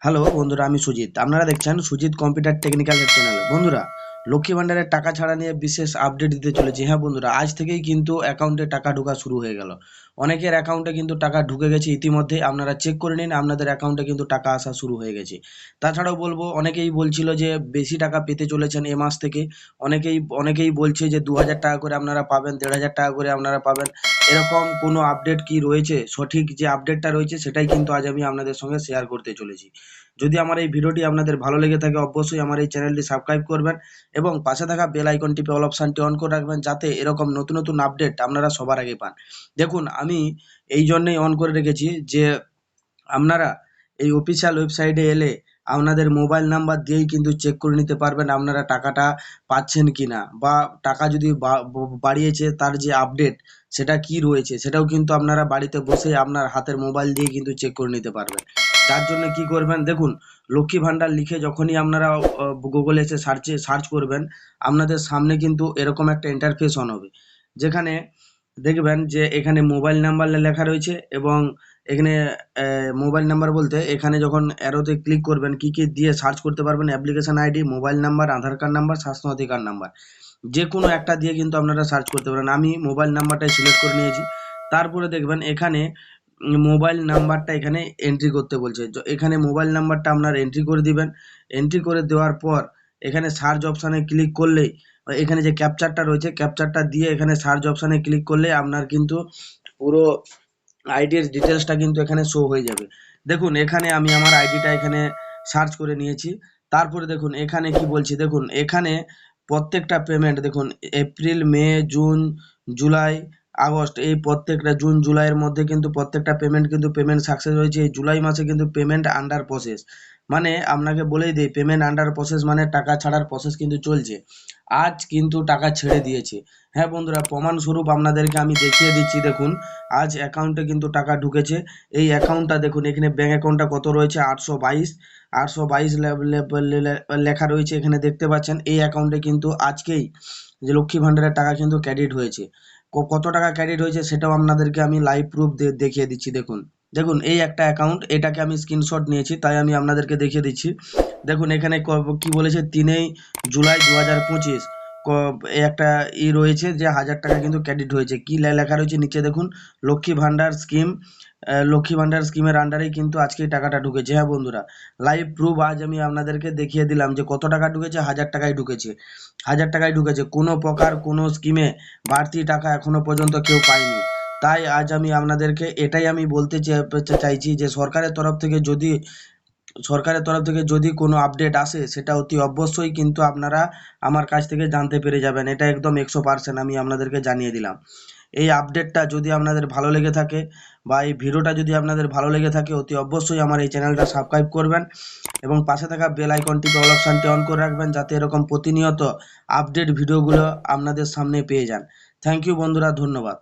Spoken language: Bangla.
হ্যালো বন্ধুরা, আমি সুজিত। আপনারা দেখছেন Sujit computer technical help channel. বন্ধুরা, লক্ষ্মী ভান্ডারের টাকা ছাড়া নিয়ে বিশেষ আপডেট দিতে চলেছি। হ্যাঁ বন্ধুরা, আজ থেকেই কিন্তু অ্যাকাউন্টে টাকা ঢোকা শুরু হয়ে গেল। অনেকের অ্যাকাউন্টে কিন্তু টাকা ঢুকে গেছে ইতিমধ্যে। আপনারা চেক করে নিন, আপনাদের অ্যাকাউন্টে কিন্তু টাকা আসা শুরু হয়ে গেছে। তাছাড়াও বলবো, অনেকেই বলছিল যে বেশি টাকা পেতে চলেছেন এ মাস থেকে। অনেকেই বলছে যে 2000 টাকা করে আপনারা পাবেন, 1500 টাকা করে আপনারা পাবেন। এরকম কোনো আপডেট কি রয়েছে? সঠিক যে আপডেটটা রয়েছে সেটাই কিন্তু আজ আমি আপনাদের সঙ্গে শেয়ার করতে চলেছি। যদি আমার এই ভিডিওটি আপনাদের ভালো লেগে থাকে, অবশ্যই আমার এই চ্যানেলটি সাবস্ক্রাইব করবেন এবং পাশে থাকা বেল আইকন টিপে অল অপশানটি অন করে রাখবেন, যাতে এরকম নতুন নতুন আপডেট আপনারা সবার আগে পান। দেখুন, আমি এই জন্যই অন করে রেখেছি যে আপনারা এই অফিসিয়াল ওয়েবসাইটে এলে আপনাদের মোবাইল নাম্বার দিয়েই কিন্তু চেক করে নিতে পারবেন আপনারা টাকাটা পাচ্ছেন কিনা, বা টাকা যদি বাড়িয়েছে তার যে আপডেট সেটা কি রয়েছে সেটাও কিন্তু আপনারা বাড়িতে বসে আপনার হাতের মোবাইল দিয়ে কিন্তু চেক করে নিতে পারবেন। তার জন্য কি করবেন, দেখুন, লক্ষ্মী ভান্ডার লিখে যখনই আপনারা গুগলে এসে সার্চ করবেন, আপনাদের সামনে কিন্তু এরকম একটা ইন্টারফেস অন হবে, যেখানে দেখবেন যে এখানে মোবাইল নাম্বার লেখা রয়েছে। এবং এখানে মোবাইল নাম্বার বলতে এখানে যখন অ্যারোতে ক্লিক করবেন, কি কি দিয়ে সার্চ করতে পারবেন: application ID, mobile number, Aadhaar card number, Swasthya Sathi card number. যে কোনো একটা দিয়ে কিন্তু আপনারা সার্চ করতে পারেন। আমি মোবাইল নাম্বারটাই সিলেক্ট করে নিয়েছি। তারপরে দেখবেন এখানে মোবাইল নাম্বারটা এখানে এন্ট্রি করতে বলছে। এখানে মোবাইল নাম্বারটা আপনার এন্ট্রি করে দিবেন। এন্ট্রি করে দেওয়ার পর এখানে সার্চ অপশানে ক্লিক করলেই, এখানে যে ক্যাপচারটা রয়েছে ক্যাপচারটা দিয়ে এখানে সার্চ অপশানে ক্লিক করলে আপনার কিন্তু পুরো আইডির ডিটেলসটা কিন্তু এখানে শো হয়ে যাবে। দেখুন, এখানে আমি আমার আইডিটা এখানে সার্চ করে নিয়েছি। তারপরে দেখুন এখানে কি বলছি, দেখুন এখানে প্রত্যেকটা পেমেন্ট দেখুন, এপ্রিল, মে, জুন, জুলাই, আগস্ট, এই প্রত্যেকটা জুন জুলাইয়ের মধ্যে কিন্তু প্রত্যেকটা পেমেন্ট সাকসেস হয়েছে। এই জুলাই মাসে কিন্তু পেমেন্ট আন্ডার প্রসেস, মানে আপনাকে বলেই দিই, পেমেন্ট আন্ডার প্রসেস মানে টাকা ছাড়ার প্রসেস কিন্তু চলছে। আজ কিন্তু টাকা ছেড়ে দিয়েছে। হ্যাঁ বন্ধুরা, প্রমাণস্বরূপ আপনাদেরকে আমি দেখিয়ে দিচ্ছি। দেখুন, আজ অ্যাকাউন্টে কিন্তু টাকা ঢুকেছে। এই অ্যাকাউন্টটা দেখুন, এখানে ব্যাঙ্ক অ্যাকাউন্টটা কত রয়েছে, 822 লেখা রয়েছে, এখানে দেখতে পাচ্ছেন। এই অ্যাকাউন্টে কিন্তু আজকেই যে লক্ষ্মী ভান্ডারের টাকা কিন্তু ক্রেডিট হয়েছে। কত টাকা ক্রেডিট হয়েছে সেটাও আপনাদেরকে আমি লাইভ প্রুফ দেখিয়ে দিচ্ছি। দেখুন, দেখুন এই একটা অ্যাকাউন্ট, এটাকে আমি স্ক্রিনশট নিয়েছি, তাই আমি আপনাদেরকে দেখিয়ে দিচ্ছি। দেখুন এখানে কি বলেছে, 3 জুলাই 2025 একটা রয়েছে যে 1000 টাকা কিন্তু ক্রেডিট হয়েছে। কি লেখা রয়েছে নিচে দেখুন, লক্ষ্মী ভান্ডার স্কিম। লক্ষ্মী ভান্ডার স্কিমের আন্ডারেই কিন্তু আজকে টাকাটা ঢুকেছে। হ্যাঁ বন্ধুরা, লাইভ প্রুফ আজ আমি আপনাদেরকে দেখিয়ে দিলাম যে কত টাকা ঢুকেছে। 1000 টাকায় ঢুকেছে, 1000 টাকায় ঢুকেছে। কোনো প্রকার কোনো স্কিমে বাড়তি টাকা এখনো পর্যন্ত কেউ পায়নি। তাই আজ আমি আপনাদেরকে এটাই আমি বলতে চাইছি যে সরকারের তরফ থেকে যদি কোনো আপডেট আসে, সেটা অতি অবশ্যই কিন্তু আপনারা আমার কাছ থেকে জানতে পেরে যাবেন। এটা একদম 100% আমি আপনাদেরকে জানিয়ে দিলাম। এই আপডেটটা যদি আপনাদের ভালো লেগে থাকে, বা এই ভিডিওটা যদি আপনাদের ভালো লেগে থাকে, অতি অবশ্যই আমার এই চ্যানেলটা সাবস্ক্রাইব করবেন এবং পাশে থাকা বেল আইকনটিকে অল অপশানটি অন করে রাখবেন, যাতে এরকম প্রতিনিয়ত আপডেট ভিডিওগুলো আপনাদের সামনে পেয়ে যান। থ্যাংক ইউ বন্ধুরা, ধন্যবাদ।